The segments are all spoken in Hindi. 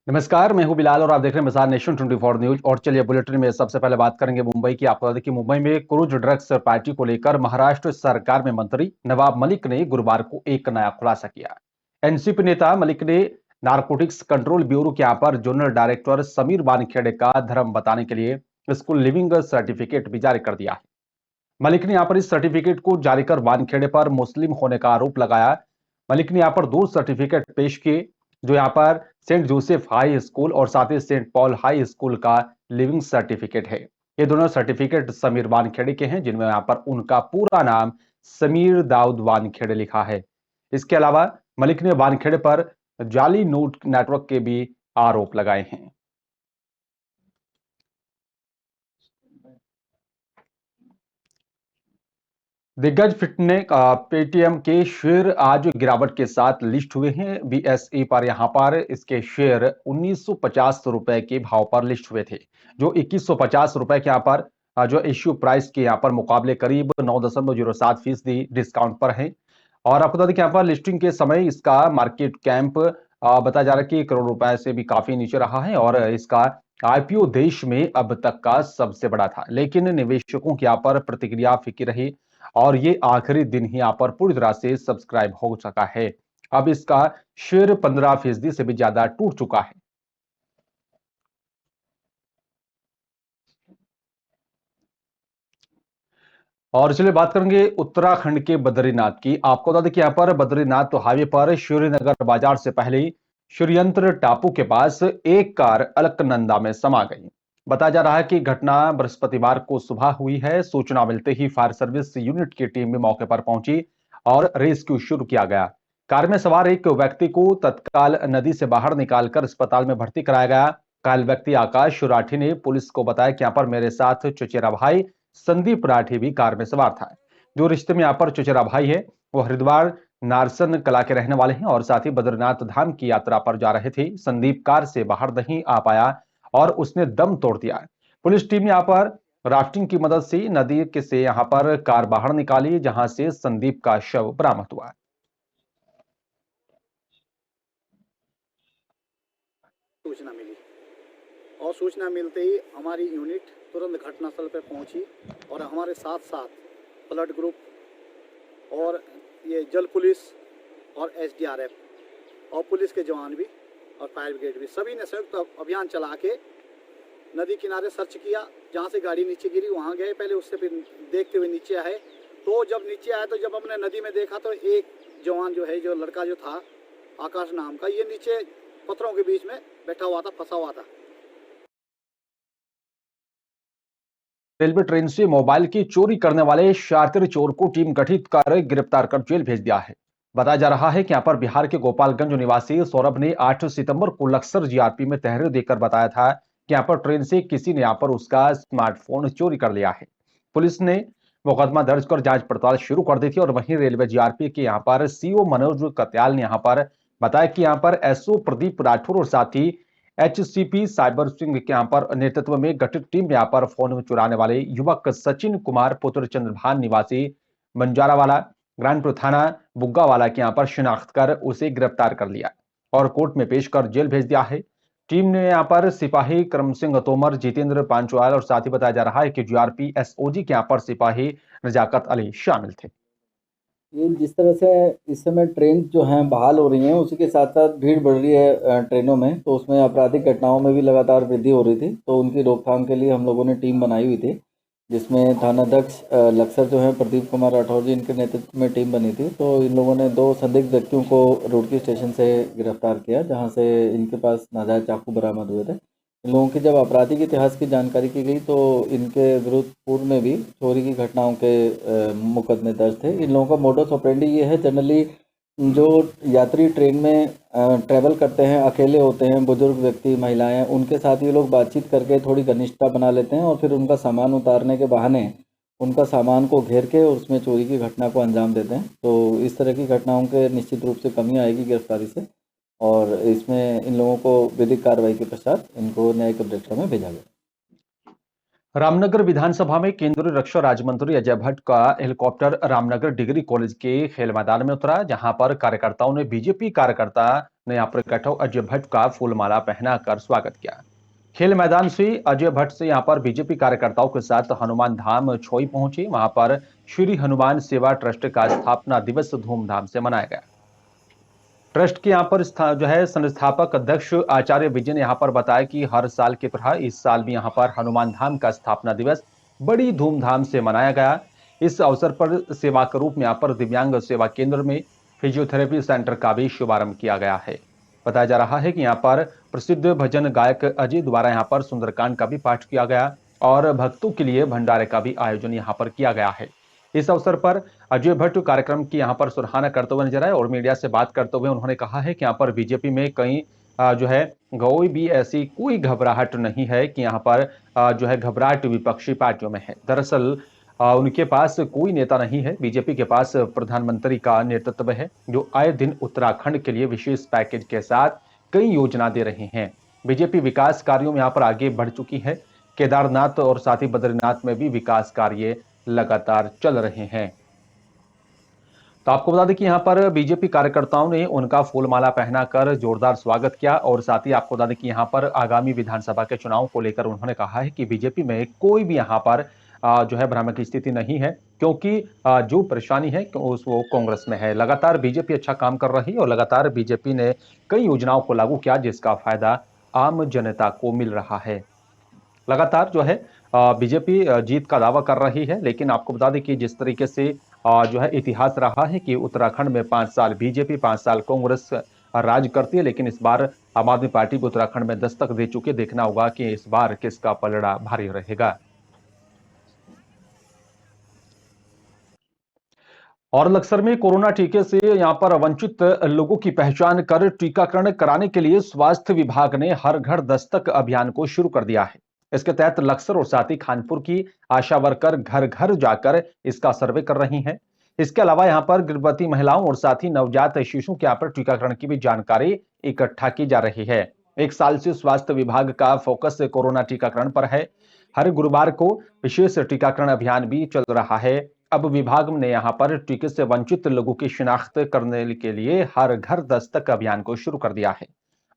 नमस्कार, मैं हूं बिलाल और आप देख रहे हैं मिसाल नेशन 24 न्यूज। और चलिए बुलेटिन में सबसे पहले बात करेंगे मुंबई की। आपको बता दें कि मुंबई में क्रूज ड्रग्स पार्टी को लेकर महाराष्ट्र सरकार में मंत्री नवाब मलिक ने गुरुवार को एक नया खुलासा किया। एनसीपी नेता मलिक ने नारकोटिक्स कंट्रोल ब्यूरो के यहाँ पर जोनल डायरेक्टर समीर वानखेड़े का धर्म बताने के लिए स्कूल लिविंग सर्टिफिकेट भी जारी कर दिया है। मलिक ने यहाँ पर इस सर्टिफिकेट को जारी कर वानखेड़े पर मुस्लिम होने का आरोप लगाया। मलिक ने यहाँ पर दो सर्टिफिकेट पेश किए, जो यहाँ पर सेंट जोसेफ हाई स्कूल और साथ ही सेंट पॉल हाई स्कूल का लिविंग सर्टिफिकेट है। ये दोनों सर्टिफिकेट समीर वानखेड़े के हैं, जिनमें यहाँ पर उनका पूरा नाम समीर दाऊद वानखेड़े लिखा है। इसके अलावा मलिक ने वानखेड़े पर जाली नोट नेटवर्क के भी आरोप लगाए हैं। दिग्गज फिटनेस पेटीएम के शेयर आज गिरावट के साथ लिस्ट हुए हैं। बीएसई पर यहां पर इसके शेयर 1950 रुपए के भाव पर लिस्ट हुए थे, जो 2150 रुपए के यहाँ पर जो इश्यू प्राइस के यहाँ पर मुकाबले करीब 9.07% डिस्काउंट पर है। और आपको बता दें कि यहाँ पर लिस्टिंग के समय इसका मार्केट कैंप बताया जा रहा है कि करोड़ रुपए से भी काफी नीचे रहा है और इसका आईपीओ देश में अब तक का सबसे बड़ा था। लेकिन निवेशकों की यहाँ पर प्रतिक्रिया फीकी रही और ये आखिरी दिन ही यहाँ पर पूरी तरह से सब्सक्राइब हो सका है। अब इसका शेयर 15% से भी ज्यादा टूट चुका है। और चलिए बात करेंगे उत्तराखंड के बद्रीनाथ की। आपको बता दें कि यहाँ पर बद्रीनाथ तो हाईवे पर श्रीनगर बाजार से पहले ही श्रीयंत्र टापू के पास एक कार अलकनंदा में समा गई। बताया जा रहा है कि घटना बृहस्पतिवार को सुबह हुई है। सूचना मिलते ही फायर सर्विस यूनिट की टीम भी मौके पर पहुंची और रेस्क्यू शुरू किया गया। कार में सवार एक व्यक्ति को तत्काल नदी से बाहर निकालकर अस्पताल में भर्ती कराया गया। घायल व्यक्ति आकाश राठी ने पुलिस को बताया कि यहाँ पर मेरे साथ चचेरा भाई संदीप राठी भी कार में सवार था। जो रिश्ते में यहाँ पर चचेरा भाई है, वो हरिद्वार नारसन कला के रहने वाले हैं और साथ ही बद्रीनाथ धाम की यात्रा पर जा रहे थे। संदीप कार से बाहर नहीं आ पाया और उसने दम तोड़ दिया। पुलिस टीम ने यहाँ पर राफ्टिंग की मदद से नदी के से यहाँ पर कार बाहर निकाली, जहां से संदीप का शव बरामद हुआ। सूचना मिली और सूचना मिलते ही हमारी यूनिट तुरंत घटनास्थल पर पहुंची और हमारे साथ साथ फ्लड ग्रुप और ये जल पुलिस और एसडीआरएफ और पुलिस के जवान भी और फायर ब्रिगेड भी सभी ने संयुक्त अभियान चला के नदी किनारे सर्च किया। जहां से गाड़ी नीचे गिरी वहां गए पहले, उससे फिर देखते हुए नीचे आए। तो जब नीचे आए तो जब हमने नदी में देखा तो एक जवान जो है, जो लड़का जो था आकाश नाम का, ये नीचे पत्थरों के बीच में बैठा हुआ था, फंसा हुआ था। रेलवे ट्रेन से मोबाइल की चोरी करने वाले शातिर चोर को टीम गठित कर गिरफ्तार कर जेल भेज दिया है। बताया जा रहा है कि यहाँ पर बिहार के गोपालगंज निवासी सौरभ ने 8 सितंबर को लक्सर जीआरपी में तहरीर देकर बताया था कि यहाँ पर ट्रेन से किसी ने यहाँ पर उसका स्मार्टफोन चोरी कर लिया है। पुलिस ने मुकदमा दर्ज कर जांच पड़ताल शुरू कर दी थी और वहीं रेलवे जीआरपी के यहाँ पर सीओ मनोज कत्याल ने यहाँ पर बताया कि यहाँ पर एसओ प्रदीप राठौर और साथ ही एचसीपी साइबर सिंह के यहाँ पर नेतृत्व में गठित टीम यहाँ पर फोन चुराने वाले युवक सचिन कुमार पुत्र चंद्रभान निवासी बंजारावाला ग्रांडपुर थाना बुग्गावाला के यहाँ पर शिनाख्त कर उसे गिरफ्तार कर लिया और कोर्ट में पेश कर जेल भेज दिया है। टीम ने यहाँ पर सिपाही करम सिंह तोमर, जितेंद्र पांचवाल और साथ ही बताया जा रहा है कि जीआरपी एसओजी के यहाँ पर सिपाही नजाकत अली शामिल थे। ये जिस तरह से इस समय ट्रेन जो हैं बहाल हो रही हैं, उसी के साथ साथ भीड़ बढ़ रही है ट्रेनों में, तो उसमें आपराधिक घटनाओं में भी लगातार वृद्धि हो रही थी। तो उनकी रोकथाम के लिए हम लोगों ने टीम बनाई हुई थी, जिसमें थानाध्यक्ष लक्सर जो है प्रदीप कुमार राठौर जी, इनके नेतृत्व में टीम बनी थी। तो इन लोगों ने 2 संदिग्ध व्यक्तियों को रुड़की स्टेशन से गिरफ्तार किया, जहाँ से इनके पास नाजायज चाकू बरामद हुए थे। इन लोगों की जब आपराधिक इतिहास की जानकारी की गई तो इनके विरुद्ध पूर्व में भी चोरी की घटनाओं के मुकदमे दर्ज थे। इन लोगों का मोडस ऑपरेंडी ये है, जनरली जो यात्री ट्रेन में ट्रैवल करते हैं, अकेले होते हैं, बुजुर्ग व्यक्ति, महिलाएं, उनके साथ ये लोग बातचीत करके थोड़ी घनिष्ठता बना लेते हैं और फिर उनका सामान उतारने के बहाने उनका सामान को घेर के उसमें चोरी की घटना को अंजाम देते हैं। तो इस तरह की घटनाओं के निश्चित रूप से कमी आएगी गिरफ्तारी से, और इसमें इन लोगों को विधिक कार्रवाई के पश्चात इनको न्यायिक अभिरक्षा में भेजा गया। रामनगर विधानसभा में केंद्रीय रक्षा राज्य मंत्री अजय भट्ट का हेलीकॉप्टर रामनगर डिग्री कॉलेज के खेल मैदान में उतरा, जहां पर कार्यकर्ताओं ने बीजेपी कार्यकर्ता ने यहाँ पर इकट्ठा अजय भट्ट का फूलमाला पहनाकर स्वागत किया। खेल मैदान से अजय भट्ट से यहाँ पर बीजेपी कार्यकर्ताओं के साथ हनुमान धाम छोई पहुंचे। वहां पर श्री हनुमान सेवा ट्रस्ट का स्थापना दिवस धूमधाम से मनाया गया। ट्रस्ट के यहाँ पर जो है संस्थापक अध्यक्ष आचार्य विजय ने यहाँ पर बताया कि हर साल की तरह इस साल भी यहाँ पर हनुमान धाम का स्थापना दिवस बड़ी धूमधाम से मनाया गया। इस अवसर पर सेवा के रूप में यहाँ पर दिव्यांग सेवा केंद्र में फिजियोथेरेपी सेंटर का भी शुभारंभ किया गया है। बताया जा रहा है कि यहाँ पर प्रसिद्ध भजन गायक अजय द्वारा यहाँ पर सुंदरकांड का भी पाठ किया गया और भक्तों के लिए भंडारे का भी आयोजन यहाँ पर किया गया है। इस अवसर पर अजय भट्ट कार्यक्रम की यहाँ पर सराहना करते हुए नजर आए और मीडिया से बात करते हुए उन्होंने कहा है कि यहाँ पर बीजेपी में कहीं जो है कोई भी ऐसी कोई घबराहट नहीं है कि यहाँ पर जो है घबराहट विपक्षी पार्टियों में है। दरअसल उनके पास कोई नेता नहीं है। बीजेपी के पास प्रधानमंत्री का नेतृत्व है जो आए दिन उत्तराखंड के लिए विशेष पैकेज के साथ कई योजना दे रहे हैं। बीजेपी विकास कार्यों में यहाँ पर आगे बढ़ चुकी है। केदारनाथ और साथ ही बद्रीनाथ में भी विकास कार्य लगातार चल रहे हैं। तो आपको बता दें कि यहाँ पर बीजेपी कार्यकर्ताओं ने उनका फूलमाला पहनाकर जोरदार स्वागत किया और साथ ही आपको बता दें कि यहाँ पर आगामी विधानसभा के चुनाव को लेकर उन्होंने कहा है कि बीजेपी में कोई भी यहाँ पर जो है भ्रम की स्थिति नहीं है, क्योंकि जो परेशानी है वो कांग्रेस में है। लगातार बीजेपी अच्छा काम कर रही है और लगातार बीजेपी ने कई योजनाओं को लागू किया जिसका फायदा आम जनता को मिल रहा है। लगातार जो है बीजेपी जीत का दावा कर रही है, लेकिन आपको बता दें कि जिस तरीके से जो है इतिहास रहा है कि उत्तराखंड में 5 साल बीजेपी 5 साल कांग्रेस राज करती है, लेकिन इस बार आम आदमी पार्टी को उत्तराखंड में दस्तक दे चुके। देखना होगा कि इस बार किसका पलड़ा भारी रहेगा। और लक्सर में कोरोना टीके से यहां पर वंचित लोगों की पहचान कर टीकाकरण कराने के लिए स्वास्थ्य विभाग ने हर घर दस्तक अभियान को शुरू कर दिया है। इसके तहत लक्सर और साथ ही खानपुर की आशा वर्कर घर घर जाकर इसका सर्वे कर रही हैं। इसके अलावा यहां पर गर्भवती महिलाओं और साथ ही नवजात शिशुओं के यहाँ पर टीकाकरण की भी जानकारी इकट्ठा की जा रही है। 1 साल से स्वास्थ्य विभाग का फोकस कोरोना टीकाकरण पर है। हर गुरुवार को विशेष टीकाकरण अभियान भी चल रहा है। अब विभाग ने यहां पर टीके से वंचित लोगों की शिनाख्त करने के लिए हर घर दस्तक अभियान को शुरू कर दिया है।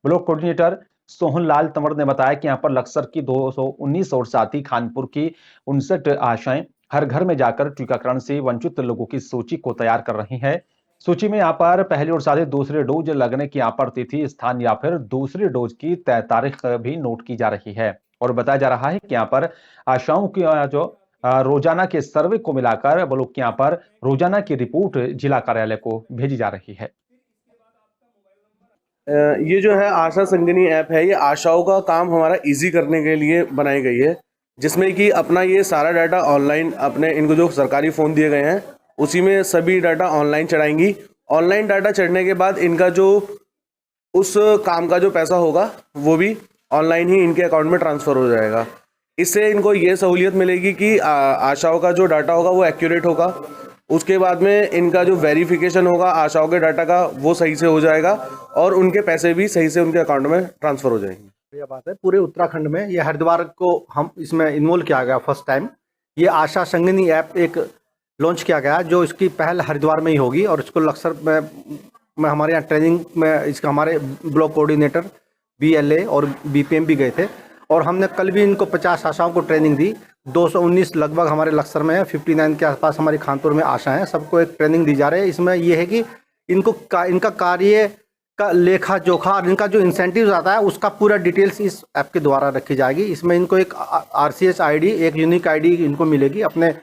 ब्लॉक कोऑर्डिनेटर सोहनलाल तंवर ने बताया कि यहां पर लक्सर की 219 और साथ ही खानपुर की 59 आशाएं हर घर में जाकर टीकाकरण से वंचित लोगों की सूची को तैयार कर रही हैं। सूची में यहाँ पर पहली और साथ ही दूसरे डोज लगने की यहाँ पर तिथि, स्थान या फिर दूसरे डोज की तय तारीख भी नोट की जा रही है और बताया जा रहा है कि यहाँ पर आशाओं की जो रोजाना के सर्वे को मिलाकर ब्लॉक के यहाँ पर रोजाना की रिपोर्ट जिला कार्यालय को भेजी जा रही है। ये जो है आशा संगिनी ऐप है, ये आशाओं का काम हमारा इजी करने के लिए बनाई गई है, जिसमें कि अपना ये सारा डाटा ऑनलाइन अपने इनको जो सरकारी फ़ोन दिए गए हैं उसी में सभी डाटा ऑनलाइन चढ़ाएंगी। ऑनलाइन डाटा चढ़ने के बाद इनका जो उस काम का जो पैसा होगा वो भी ऑनलाइन ही इनके अकाउंट में ट्रांसफ़र हो जाएगा। इससे इनको ये सहूलियत मिलेगी कि आशाओं का जो डाटा होगा वो एक्यूरेट होगा। उसके बाद में इनका जो वेरिफिकेशन होगा आशाओं के डाटा का वो सही से हो जाएगा और उनके पैसे भी सही से उनके अकाउंट में ट्रांसफ़र हो जाएंगे। ये बात है पूरे उत्तराखंड में, ये हरिद्वार को हम इसमें इन्वॉल्व किया गया फर्स्ट टाइम। ये आशा संगिनी ऐप एक लॉन्च किया गया जो इसकी पहल हरिद्वार में ही होगी और इसको लक्सर में हमारे यहाँ ट्रेनिंग में इसका हमारे ब्लॉक कोऑर्डिनेटर BLA और BPM भी गए थे और हमने कल भी इनको 50 आशाओं को ट्रेनिंग दी। 219 लगभग हमारे लक्सर में है, 59 के आसपास हमारी खानपुर में आशा है। सबको एक ट्रेनिंग दी जा रही है। इसमें यह है कि इनका कार्य का लेखा जोखा और इनका जो इंसेंटिव आता है उसका पूरा डिटेल्स इस ऐप के द्वारा रखी जाएगी। इसमें इनको एक RCS ID, एक यूनिक ID इनको मिलेगी। अपने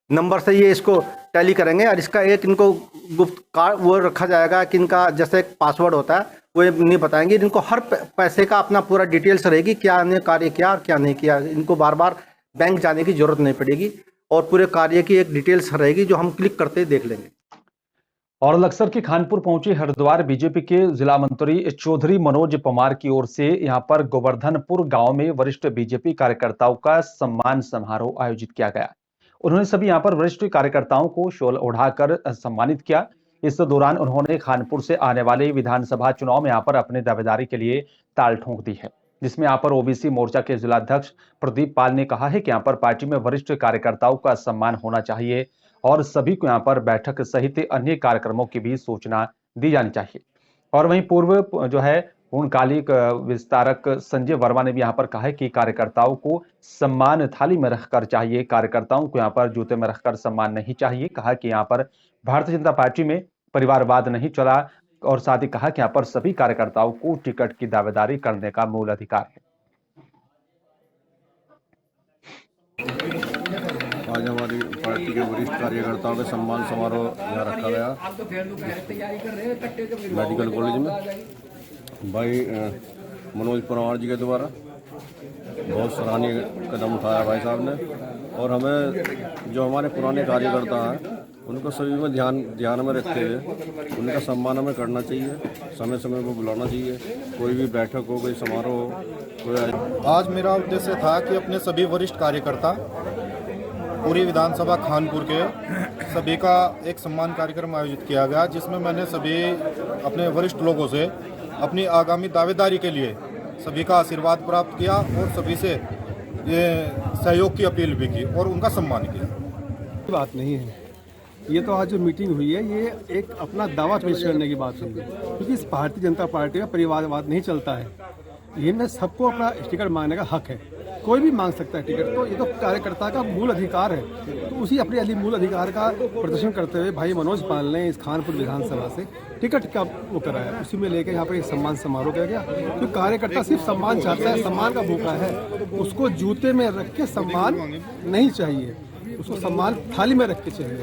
नंबर से ये इसको टैली करेंगे और इसका एक इनको गुप्त कार्ड वो रखा जाएगा कि इनका जैसे एक पासवर्ड होता है वो नहीं बताएंगे। इनको हर पैसे का अपना पूरा डिटेल्स रहेगी, क्या ने कार्य किया और क्या नहीं किया। इनको बार बार बैंक जाने की जरूरत नहीं पड़ेगी और पूरे कार्य की एक डिटेल्स रहेगी जो हम क्लिक करते ही देख लेंगे। और लक्सर के खानपुर पहुंचे हरिद्वार बीजेपी के जिला मंत्री चौधरी मनोज पवार की ओर से यहां पर गोवर्धनपुर गांव में वरिष्ठ बीजेपी कार्यकर्ताओं का सम्मान समारोह आयोजित किया गया। उन्होंने सभी यहां पर वरिष्ठ कार्यकर्ताओं को शॉल ओढ़ाकर सम्मानित किया। इस दौरान उन्होंने खानपुर से आने वाले विधानसभा चुनाव में यहां पर अपनी दावेदारी के लिए ताल ठोंक दी है, जिसमें यहां पर OBC मोर्चा के जिलाध्यक्ष प्रदीप पाल ने कहा है कि यहां पर पार्टी में वरिष्ठ कार्यकर्ताओं का सम्मान होना चाहिए और सभी को यहां पर बैठक सहित अन्य कार्यक्रमों की भी सूचना दी जानी चाहिए। और वहीं पूर्व जो है पूर्णकालिक विस्तारक संजय वर्मा ने भी यहाँ पर कहा है कि कार्यकर्ताओं को सम्मान थाली में रखकर चाहिए, कार्यकर्ताओं को यहाँ पर जूते में रखकर सम्मान नहीं चाहिए। कहा कि यहाँ पर भारतीय जनता पार्टी में परिवारवाद नहीं चला और साथ ही कहा कि यहाँ पर सभी कार्यकर्ताओं को टिकट की दावेदारी करने का मूल अधिकार है। आज हमारी पार्टी के वरिष्ठ कार्यकर्ताओं के सम्मान समारोह यहाँ रखा गया मेडिकल कॉलेज में भाई मनोज परमार जी के द्वारा। बहुत सराहनीय कदम उठाया भाई साहब ने और हमें जो हमारे पुराने कार्यकर्ता हैं उनको सभी में ध्यान में रखते हुए उनका सम्मान हमें करना चाहिए, समय समय पर बुलाना चाहिए। कोई भी बैठक हो, कोई समारोह हो, कोई। आज मेरा उद्देश्य था कि अपने सभी वरिष्ठ कार्यकर्ता पूरी विधानसभा खानपुर के सभी का एक सम्मान कार्यक्रम आयोजित किया गया, जिसमें मैंने सभी अपने वरिष्ठ लोगों से अपनी आगामी दावेदारी के लिए सभी का आशीर्वाद प्राप्त किया और सभी से ये सहयोग की अपील भी की और उनका सम्मान किया। बात नहीं है, ये तो आज जो मीटिंग हुई है ये एक अपना दावा पेश करने की बात हुई, क्योंकि इस भारतीय जनता पार्टी में परिवारवाद नहीं चलता है। इनमें सबको अपना टिकट मांगने का हक है, कोई भी मांग सकता है टिकट। तो ये तो कार्यकर्ता का मूल अधिकार है, तो उसी अपने मूल अधिकार का प्रदर्शन करते हुए भाई मनोज पाल ने इस खानपुर विधानसभा से टिकट का वो कराया, उसी में लेकर यहाँ पर एक सम्मान समारोह किया गया। तो कार्यकर्ता सिर्फ सम्मान चाहता है, सम्मान का भूखा है, उसको जूते में रख के सम्मान नहीं चाहिए, उसको सम्मान थाली में रख के चाहिए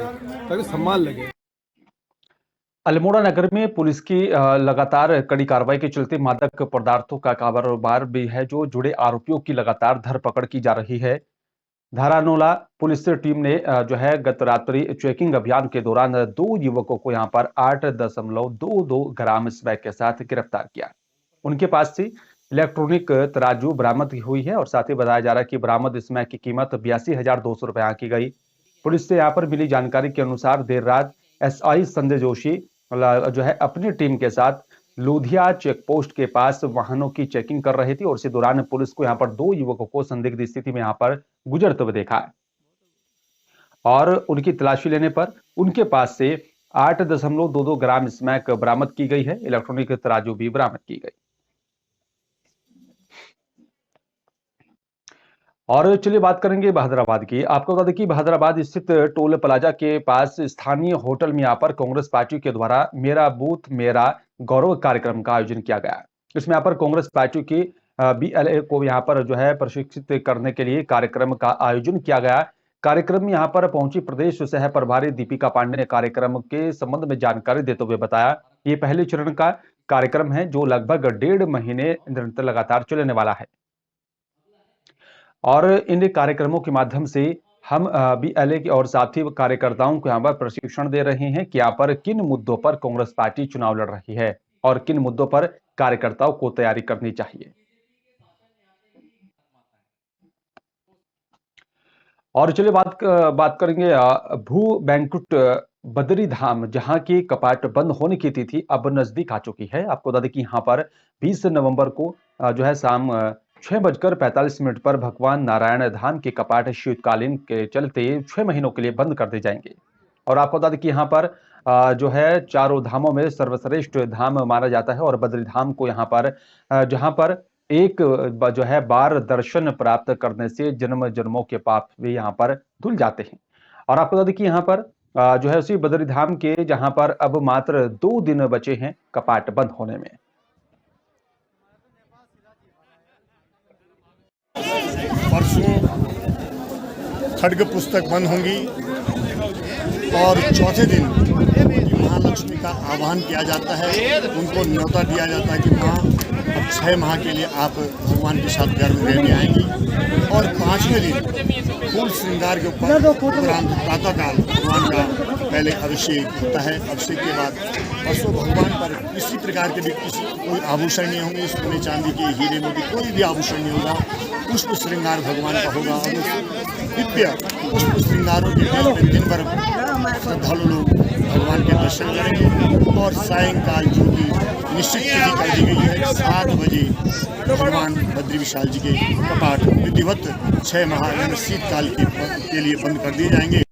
ताकि सम्मान लगे। अल्मोड़ा नगर में पुलिस की लगातार कड़ी कार्रवाई के चलते मादक पदार्थों का कारोबार भी है, जो जुड़े आरोपियों की लगातार धरपकड़ की जा रही है। धारानोला पुलिस टीम ने जो है गत रात्रि चेकिंग अभियान के दौरान 2 युवकों को यहां पर 8.22 ग्राम स्मैक के साथ गिरफ्तार किया। उनके पास से इलेक्ट्रॉनिक तराजू बरामद हुई है और साथ ही बताया जा रहा है कि बरामद स्मैक की कीमत 82,200 रुपए आंकी गई। पुलिस से यहाँ पर मिली जानकारी के अनुसार देर रात SI संजय जोशी जो है अपनी टीम के साथ लुधिया चेक पोस्ट के पास वाहनों की चेकिंग कर रही थी और इसी दौरान पुलिस को यहाँ पर 2 युवकों को संदिग्ध स्थिति में यहाँ पर गुजरते हुए देखा है और उनकी तलाशी लेने पर उनके पास से 8.22 ग्राम स्मैक बरामद की गई है। इलेक्ट्रॉनिक तराजू भी बरामद की गई। और चलिए बात करेंगे बहादुराबाद की। आपको बता दें कि बहादुराबाद स्थित टोल प्लाजा के पास स्थानीय होटल में यहाँ पर कांग्रेस पार्टी के द्वारा मेरा बूथ मेरा गौरव कार्यक्रम का आयोजन किया गया। इसमें यहाँ पर कांग्रेस पार्टी की BLA को यहाँ पर जो है प्रशिक्षित करने के लिए कार्यक्रम का आयोजन किया गया। कार्यक्रम में यहाँ पर पहुंची प्रदेश सह प्रभारी दीपिका पांडे ने कार्यक्रम के संबंध में जानकारी देते हुए बताया, ये पहले चरण का कार्यक्रम है जो लगभग 1.5 महीने निरंतर लगातार चलने वाला है और इन कार्यक्रमों के माध्यम से हम BLA की और साथी कार्यकर्ताओं को यहाँ पर प्रशिक्षण दे रहे हैं कि यहाँ पर किन मुद्दों पर कांग्रेस पार्टी चुनाव लड़ रही है और किन मुद्दों पर कार्यकर्ताओं को तैयारी करनी चाहिए। और चलिए बात करेंगे भू बैंकुट बद्री धाम, जहां की कपाट बंद होने की तिथि अब नजदीक आ चुकी है। आपको बता दें कि यहाँ पर 20 नवंबर को जो है शाम 6:45 पर भगवान नारायण धाम के कपाट शीतकालीन के चलते 6 महीनों के लिए बंद कर दिए जाएंगे। और आपको बता दें कि यहाँ पर जो है चारों धामों में सर्वश्रेष्ठ धाम माना जाता है और बद्री धाम को यहाँ पर जहाँ पर एक जो है बार दर्शन प्राप्त करने से जन्म जन्मों के पाप भी यहाँ पर धुल जाते हैं। और आपको बता दें कि यहाँ पर जो है उसी बद्री धाम के जहाँ पर अब मात्र 2 दिन बचे हैं कपाट बंद होने में। परसों खड्ग पुस्तक बंद होंगी और चौथे दिन महालक्ष्मी का आह्वान किया जाता है, उनको न्योता दिया जाता है कि माँ अब 6 माह के लिए आप भगवान के साथ गर्भगृह में आएंगी। और 5वें दिन फूल श्रृंगार के ऊपर प्रातःकाल भगवान का पहले अभिषेक होता है। अभिषेक के बाद परसों भगवान पर किसी प्रकार के भी कोई आभूषण नहीं होंगे, सोने चांदी के हीरे मोती कोई भी आभूषण नहीं होगा। पुष्प श्रृंगार भगवान का होगा और दिव्य पुष्प श्रृंगारों के दिन भर श्रद्धालु लोग भगवान के दर्शन करेंगे। और सायंकाल जो कि निश्चित तिथि कर दी गई है 7 बजे भगवान बद्री विशाल जी के कपाट विधिवत 6 माह यानी शीतकाल के लिए बंद कर दिए जाएंगे।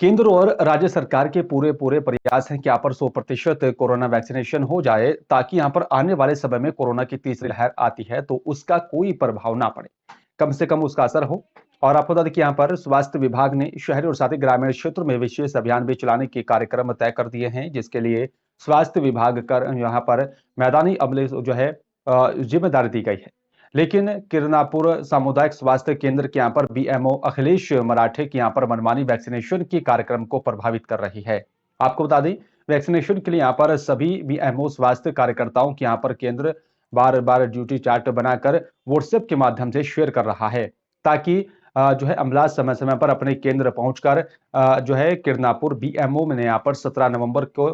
केंद्र और राज्य सरकार के पूरे प्रयास हैं कि यहाँ पर 100% कोरोना वैक्सीनेशन हो जाए, ताकि यहाँ पर आने वाले समय में कोरोना की तीसरी लहर आती है तो उसका कोई प्रभाव ना पड़े, कम से कम उसका असर हो। और आपको बता दें कि यहाँ पर स्वास्थ्य विभाग ने शहरी और साथ ही ग्रामीण क्षेत्र में विशेष अभियान भी चलाने के कार्यक्रम तय कर दिए हैं, जिसके लिए स्वास्थ्य विभाग कर यहाँ पर मैदानी अमले जो है जिम्मेदारी दी गई है। लेकिन किरनापुर सामुदायिक स्वास्थ्य केंद्र के यहाँ पर बीएमओ अखिलेश मराठे की यहाँ पर मनमानी वैक्सीनेशन के कार्यक्रम को प्रभावित कर रही है। आपको बता दें, वैक्सीनेशन के लिए यहाँ पर सभी बीएमओ स्वास्थ्य कार्यकर्ताओं के यहाँ पर केंद्र बार बार ड्यूटी चार्ट बनाकर व्हाट्सएप के माध्यम से शेयर कर रहा है, ताकि जो है अमला समय समय पर अपने केंद्र पहुंचकर जो है किरनापुर बीएमओ ने यहाँ पर 17 नवंबर को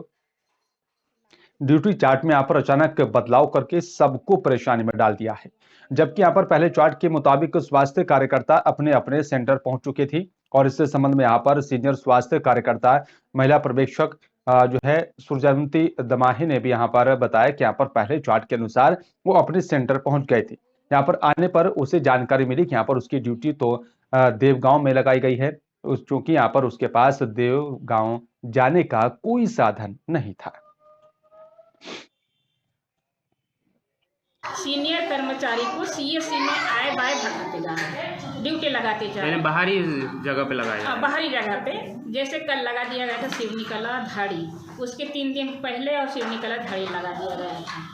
ड्यूटी चार्ट में यहाँ पर अचानक बदलाव करके सबको परेशानी में डाल दिया है। जबकि यहाँ पर पहले चार्ट के मुताबिक स्वास्थ्य कार्यकर्ता अपने अपने सेंटर पहुंच चुके थे और इससे संबंध में यहाँ पर सीनियर स्वास्थ्य कार्यकर्ता महिला पर्यवेक्षक जो है सुरजंती दमाही ने भी यहाँ पर बताया कि यहाँ पर पहले चार्ट के अनुसार वो अपने सेंटर पहुंच गए थे। यहाँ पर आने पर उसे जानकारी मिली कि यहाँ पर उसकी ड्यूटी तो देवगांव में लगाई गई है, चूंकि यहाँ पर उसके पास देवगांव जाने का कोई साधन नहीं था। सीनियर कर्मचारी को सीएससी में आए बाय भगाते जा रहे हैं, ड्यूटी लगाते जा रहे हैं। बाहरी जगह पे लगाया, बाहरी जगह पे। जैसे कल लगा दिया गया था सिवनी कला धड़ी, उसके 3 दिन पहले और सिवनी कला धड़ी लगा दिया गया था।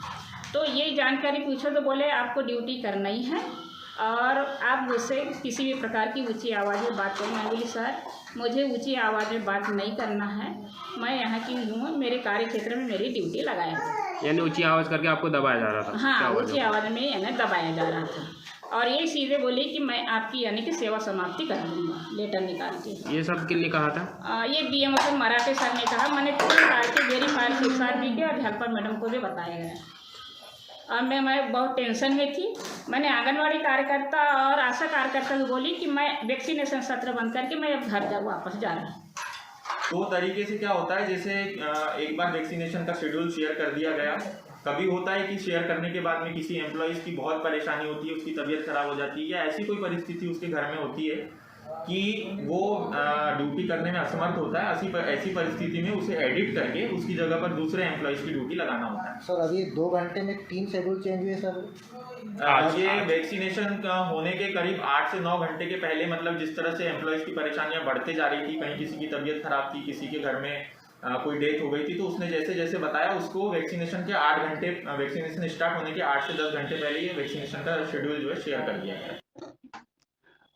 तो ये जानकारी पूछो तो बोले आपको ड्यूटी करना ही है और आप मुझसे किसी भी प्रकार की ऊंची आवाज़ में बात करें। मैं बोली सर मुझे ऊंची आवाज़ में बात नहीं करना है, मैं यहाँ की हूँ, मेरे कार्य क्षेत्र में मेरी ड्यूटी लगाया है। यानी ऊंची आवाज़ करके आपको दबाया जा रहा था? हाँ, ऊंची आवाज़ में यानी दबाया जा रहा था और ये सीधे बोली कि मैं आपकी यानी कि सेवा समाप्ति कर दूँगा लेटर निकाल के। ये सब किसने कहा था? ये बीएमओ मराठे सर ने कहा। मैंने पूरी कार्य के वेरीफाई शिक्षा भी किया और हेल्पर मैडम को भी बताया गया। और मैं बहुत टेंशन में थी। मैंने आंगनवाड़ी कार्यकर्ता और आशा कार्यकर्ता को बोली कि मैं वैक्सीनेशन सत्र बंद करके मैं अब घर वापस जा रहा हूँ। दो तरीके से क्या होता है, जैसे एक बार वैक्सीनेशन का शेड्यूल शेयर कर दिया गया, कभी होता है कि शेयर करने के बाद में किसी एम्प्लॉइज़ की बहुत परेशानी होती है, उसकी तबीयत खराब हो जाती है या ऐसी कोई परिस्थिति उसके घर में होती है कि वो ड्यूटी करने में असमर्थ होता है। ऐसी परिस्थिति में उसे एडिट करके उसकी जगह पर दूसरे एम्प्लॉइज की ड्यूटी लगाना होता है। सर अभी 2 घंटे में 3 शेड्यूल चेंज हुए सर। ये वैक्सीनेशन होने के करीब 8 से 9 घंटे के पहले, मतलब जिस तरह से एम्प्लॉइज की परेशानियां बढ़ते जा रही थी, कहीं किसी की तबीयत खराब थी, किसी के घर में कोई डेथ हो गई थी, तो उसने जैसे जैसे बताया उसको वैक्सीनेशन के 8 घंटे, वैक्सीनेशन स्टार्ट होने के 8 से 10 घंटे पहले ये वैक्सीनेशन का शेड्यूल जो है शेयर कर दिया गया।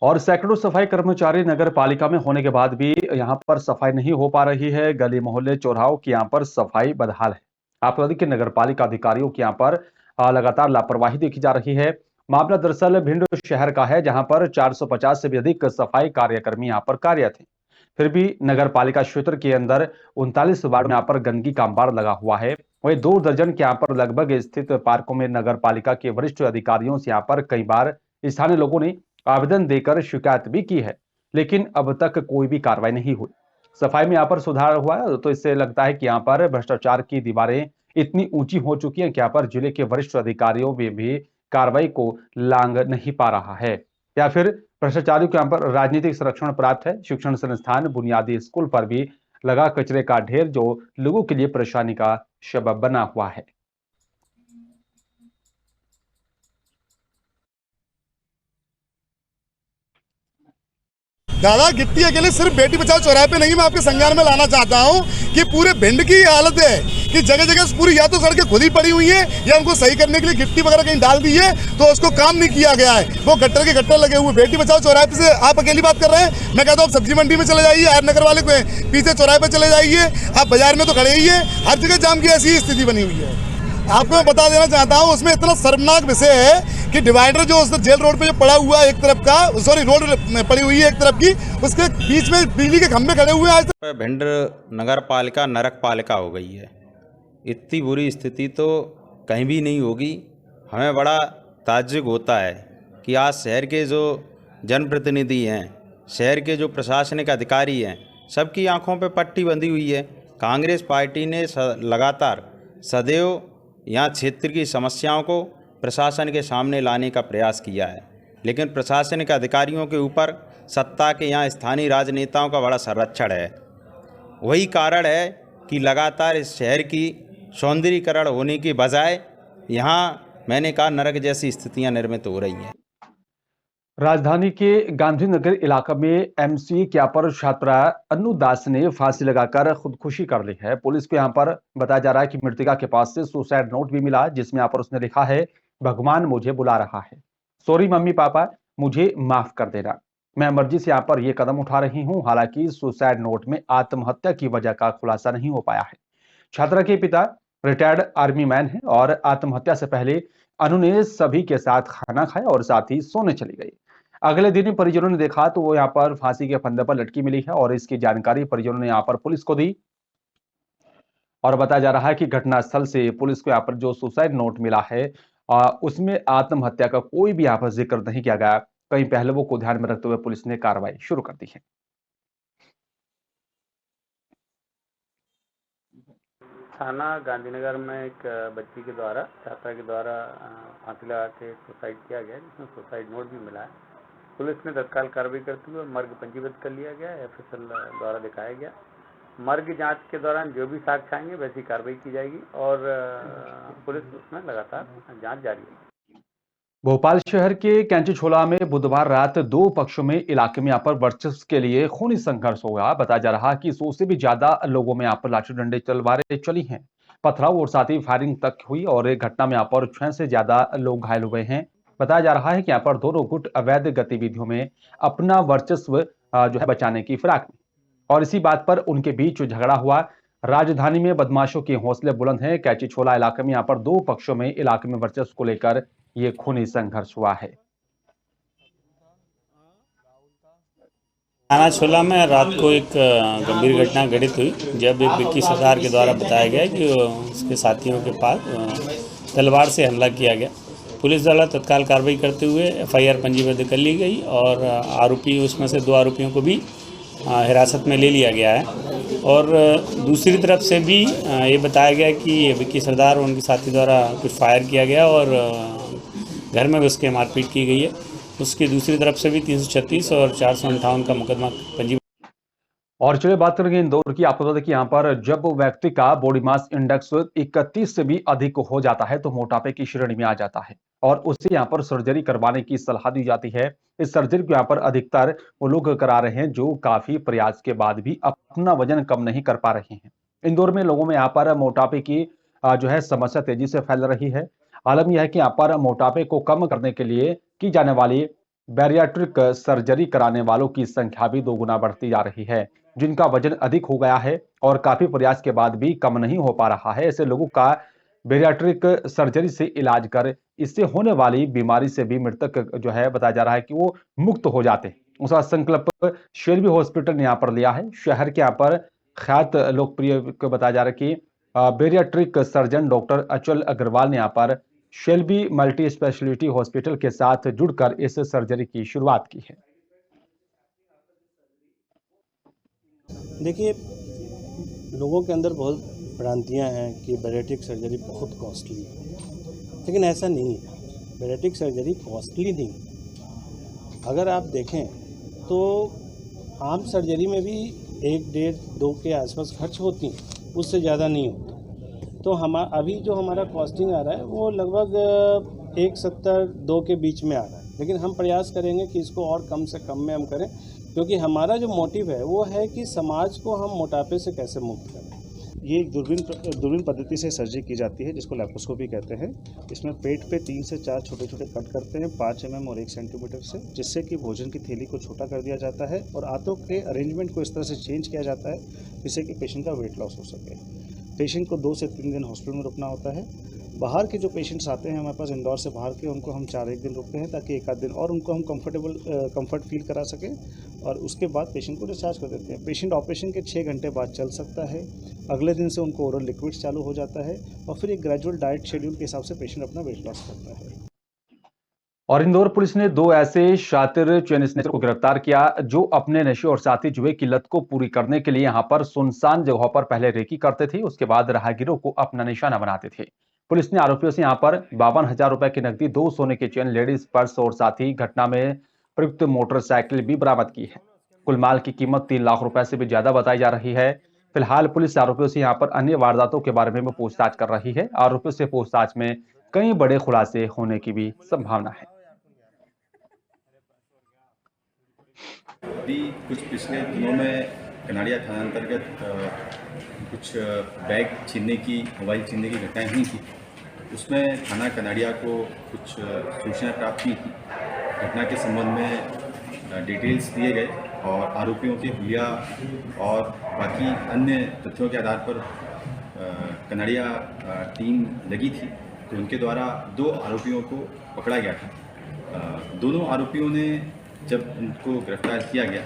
और सैकड़ों सफाई कर्मचारी नगर पालिका में होने के बाद भी यहाँ पर सफाई नहीं हो पा रही है। गली मोहल्ले चौराहों की यहाँ पर सफाई बदहाल है। आपको बता दें कि नगर पालिका अधिकारियों की यहाँ पर लगातार लापरवाही देखी जा रही है। मामला दरअसल भिंड शहर का है, जहां पर 450 से भी अधिक सफाई कार्यकर्मी यहाँ पर कार्यरत हैं। फिर भी नगर पालिका क्षेत्र के अंदर 39 वार्ड में यहाँ पर गंदगी का अंबार लगा हुआ है। वही 2 दर्जन के यहाँ पर लगभग स्थित पार्कों में नगर पालिका के वरिष्ठ अधिकारियों से यहाँ पर कई बार स्थानीय लोगों ने आवेदन देकर शिकायत भी की है, लेकिन अब तक कोई भी कार्रवाई नहीं हुई। सफाई में यहाँ पर सुधार हुआ है तो इससे लगता है कि यहाँ पर भ्रष्टाचार की दीवारें इतनी ऊंची हो चुकी हैं कि यहाँ पर जिले के वरिष्ठ अधिकारियों में भी कार्रवाई को लांग नहीं पा रहा है, या फिर भ्रष्टाचारियों के यहाँ पर राजनीतिक संरक्षण प्राप्त है। शिक्षण संस्थान, बुनियादी स्कूल पर भी लगा कचरे का ढेर जो लोगों के लिए परेशानी का सबब बना हुआ है। दादा गिट्टी अकेले सिर्फ बेटी बचाओ चौराहे पे नहीं, मैं आपके संज्ञान में लाना चाहता हूँ कि पूरे भिंड की हालत है कि जगह जगह पूरी या तो सड़कें खुद ही पड़ी हुई हैं या उनको सही करने के लिए गिट्टी वगैरह कहीं डाल दी है तो उसको काम नहीं किया गया है। वो गट्टर के गट्टर लगे हुए। बेटी बचाओ चौराहे से आप अकेली बात कर रहे हैं, मैं कहता हूँ आप सब्जी मंडी में चले जाइए, आर नगर वाले पीछे चौराहे पर चले जाइए, आप बाजार में तो खड़े ही है, हर जगह जाम की ऐसी स्थिति बनी हुई है। आपको मैं बता देना चाहता हूँ उसमें इतना शर्मनाक विषय है कि डिवाइडर जो उस जेल रोड पे जो पड़ा हुआ है एक तरफ का, सॉरी रोड पड़ी हुई है एक तरफ की, उसके बीच में बिजली के खंभे खड़े हुए हैं। आज तक भिंड नगर पालिका नरक पालिका हो गई है। इतनी बुरी स्थिति तो कहीं भी नहीं होगी। हमें बड़ा ताज्जुब होता है कि आज शहर के जो जनप्रतिनिधि हैं, शहर के जो प्रशासनिक अधिकारी हैं, सबकी आंखों पे पट्टी बंधी हुई है। कांग्रेस पार्टी ने लगातार सदैव यहाँ क्षेत्र की समस्याओं को प्रशासन के सामने लाने का प्रयास किया है, लेकिन प्रशासनिक अधिकारियों के ऊपर सत्ता के यहाँ स्थानीय राजनेताओं का बड़ा संरक्षण है। वही कारण है कि लगातार इस शहर की सौंदर्यीकरण होने के बजाय यहाँ मैंने कहा नरक जैसी स्थितियां निर्मित हो रही हैं। राजधानी के गांधीनगर इलाके में एमसीए के अपर छात्रा अन्नू दास ने फांसी लगाकर खुदकुशी कर ली है। पुलिस को यहां पर बताया जा रहा है कि मृतका के पास से सुसाइड नोट भी मिला, जिसमें यहाँ पर उसने लिखा है, भगवान मुझे बुला रहा है, सॉरी मम्मी पापा, मुझे माफ कर देना, मैं मर्जी से यहाँ पर यह कदम उठा रही हूं। हालांकि सुसाइड नोट में आत्महत्या की वजह का खुलासा नहीं हो पाया है। छात्रा के पिता रिटायर्ड आर्मी मैन है और आत्महत्या से पहले अनु ने सभी के साथ खाना खाया और साथ ही सोने चली गई। अगले दिन परिजनों ने देखा तो वो यहाँ पर फांसी के फंदे पर लटकी मिली है और इसकी जानकारी परिजनों ने यहाँ पर पुलिस को दी और बताया जा रहा है कि घटनास्थल से पुलिस को यहाँ पर जो सुसाइड नोट मिला है उसमें आत्महत्या का कोई भी यहाँ पर जिक्र नहीं किया गया। कई पहलुओं को ध्यान में रखते हुए पुलिस ने कार्रवाई शुरू कर दी है। थाना गांधीनगर में एक बच्ची के द्वारा, छात्रा के द्वारा फांसी लगा के सुसाइड किया गया, जिसमें सुसाइड नोट भी मिला है। पुलिस ने तत्काल कार्रवाई करते हुए मर्ग पंजीबद्ध कर लिया गया, एफएसएल द्वारा दिखाया गया। मर्ग जांच के दौरान जो भी साक्ष्य आएंगे वैसी कार्रवाई की जाएगी और पुलिस उसमें लगातार जांच जारी है। भोपाल शहर के कैंचीछोला में बुधवार रात दो पक्षों में इलाके में यहाँ पर वर्चस्व के लिए खूनी संघर्ष हुआ। बताया जा रहा है कि 100 से भी ज्यादा लोगों में यहाँ पर लाठी डंडे तलवारें चली हैं, पथराव और साथ ही फायरिंग तक हुई और एक घटना में यहाँ पर 6 से ज्यादा लोग घायल हुए हैं। बताया जा रहा है कि यहाँ पर दोनों गुट अवैध गतिविधियों में अपना वर्चस्व जो है बचाने की फिराक में और इसी बात पर उनके बीच झगड़ा हुआ। राजधानी में बदमाशों के हौसले बुलंद हैं। कैंचीछोला इलाके में यहाँ पर दो पक्षों में इलाके में वर्चस्व को लेकर ये खूनी संघर्ष हुआ है। थाना छोला में रात को एक गंभीर घटना घटित हुई, जब एक विक्की सरदार के द्वारा बताया गया कि उसके साथियों के पास तलवार से हमला किया गया। पुलिस द्वारा तत्काल कार्रवाई करते हुए एफआईआर पंजीबद्ध कर ली गई और आरोपी, उसमें से 2 आरोपियों को भी हिरासत में ले लिया गया है। और दूसरी तरफ से भी ये बताया गया कि विक्की सरदार और उनके साथी द्वारा कुछ फायर किया गया और घर में घुस के मारपीट की गई है। उसकी दूसरी तरफ से भी 336 और 458 का मुकदमा पंजीबद्ध। और चलिए बात करेंगे इंदौर की। आपको बता दें कि यहाँ पर जब व्यक्ति का बॉडी मास इंडेक्स 31 से भी अधिक हो जाता है तो मोटापे की श्रेणी में आ जाता है और उसे यहाँ पर सर्जरी करवाने की सलाह दी जाती है। इस सर्जरी को यहाँ पर अधिकतर वो लोग करा रहे हैं जो काफी प्रयास के बाद भी अपना वजन कम नहीं कर पा रहे हैं। इंदौर में लोगों में यहाँ पर मोटापे की जो है समस्या तेजी से फैल रही है। आलम यह है कि यहाँ पर मोटापे को कम करने के लिए की जाने वाली बैरियाट्रिक सर्जरी कराने वालों की संख्या भी 2 गुना बढ़ती जा रही है। जिनका वजन अधिक हो गया है और काफी प्रयास के बाद भी कम नहीं हो पा रहा है, ऐसे लोगों का बैरियाट्रिक सर्जरी से इलाज कर इससे होने वाली बीमारी से भी मृतक जो है बताया जा रहा है कि वो मुक्त हो जाते हैं। उसका संकल्प शेल्बी हॉस्पिटल ने यहाँ पर लिया है। शहर के यहाँ पर ख्यात लोकप्रिय को बताया जा रहा है कि बैरियाट्रिक सर्जन डॉक्टर अचल अग्रवाल ने यहाँ पर शेल्बी मल्टी स्पेशलिटी हॉस्पिटल के साथ जुड़कर इस सर्जरी की शुरुआत की है। देखिए, लोगों के अंदर बहुत भ्रांतियां हैं कि बैरियाट्रिक सर्जरी बहुत कॉस्टली है, लेकिन ऐसा नहीं है। बैरियाट्रिक सर्जरी कॉस्टली नहीं। अगर आप देखें तो आम सर्जरी में भी 1, 1.5, 2 के आसपास खर्च होती हैं, उससे ज़्यादा नहीं होता। तो अभी जो हमारा कॉस्टिंग आ रहा है वो लगभग 1.70-2 के बीच में आ रहा है, लेकिन हम प्रयास करेंगे कि इसको और कम से कम में हम करें, क्योंकि हमारा जो मोटिव है वो है कि समाज को हम मोटापे से कैसे मुक्त करें। ये एक दूरबीन पद्धति से सर्जरी की जाती है जिसको लैप्रोस्कोपी कहते हैं। इसमें पेट पे 3 से 4 छोटे छोटे कट करते हैं 5 mm और 1 सेंटीमीटर से, जिससे कि भोजन की थैली को छोटा कर दिया जाता है और आंतों के अरेंजमेंट को इस तरह से चेंज किया जाता है जिससे कि पेशेंट का वेट लॉस हो सके। पेशेंट को 2 से 3 दिन हॉस्पिटल में रुकना होता है। बाहर के जो पेशेंट्स आते हैं हमारे पास इंदौर से बाहर के, उनको हम 4-1 दिन रुकते हैं ताकि 1 आध दिन और उनको हम कंफर्ट फील करा सकें और उसके बाद पेशेंट को डिस्चार्ज कर देते हैं। पेशेंट ऑपरेशन के 6 घंटे बाद चल सकता है। अगले दिन से उनको ओरल लिक्विड्स चालू हो जाता है और फिर एक ग्रेजुअल डाइट शेड्यूल के हिसाब से पेशेंट अपना वेट लॉस करता है। और इंदौर पुलिस ने 2 ऐसे शातिर चेन स्नैचर को गिरफ्तार किया जो अपने नशे और साथी जुए की लत को पूरी करने के लिए यहां पर सुनसान जगहों पर पहले रेकी करते थे, उसके बाद राहगीरों को अपना निशाना बनाते थे। पुलिस ने आरोपियों से यहां पर 52,000 रुपए की नकदी, 2 सोने के चेन, लेडीज पर्स और साथ ही घटना में प्रयुक्त मोटरसाइकिल भी बरामद की है। कुल माल की कीमत 3 लाख रुपए से भी ज्यादा बताई जा रही है। फिलहाल पुलिस आरोपियों से यहां पर अन्य वारदातों के बारे में पूछताछ कर रही है। आरोपियों से पूछताछ में कई बड़े खुलासे होने की भी संभावना है। अभी कुछ पिछले दिनों में कनाड़िया थाना अंतर्गत कुछ बैग छीनने की, मोबाइल छीनने की घटनाएं हुई थी। उसमें थाना कनाड़िया को कुछ सूचना प्राप्त हुई थी। घटना के संबंध में डिटेल्स दिए गए और आरोपियों के हुलिया और बाकी अन्य तथ्यों के आधार पर कनाड़िया टीम लगी थी, तो उनके द्वारा 2 आरोपियों को पकड़ा गया था। दोनों आरोपियों ने जब उनको गिरफ्तार किया गया।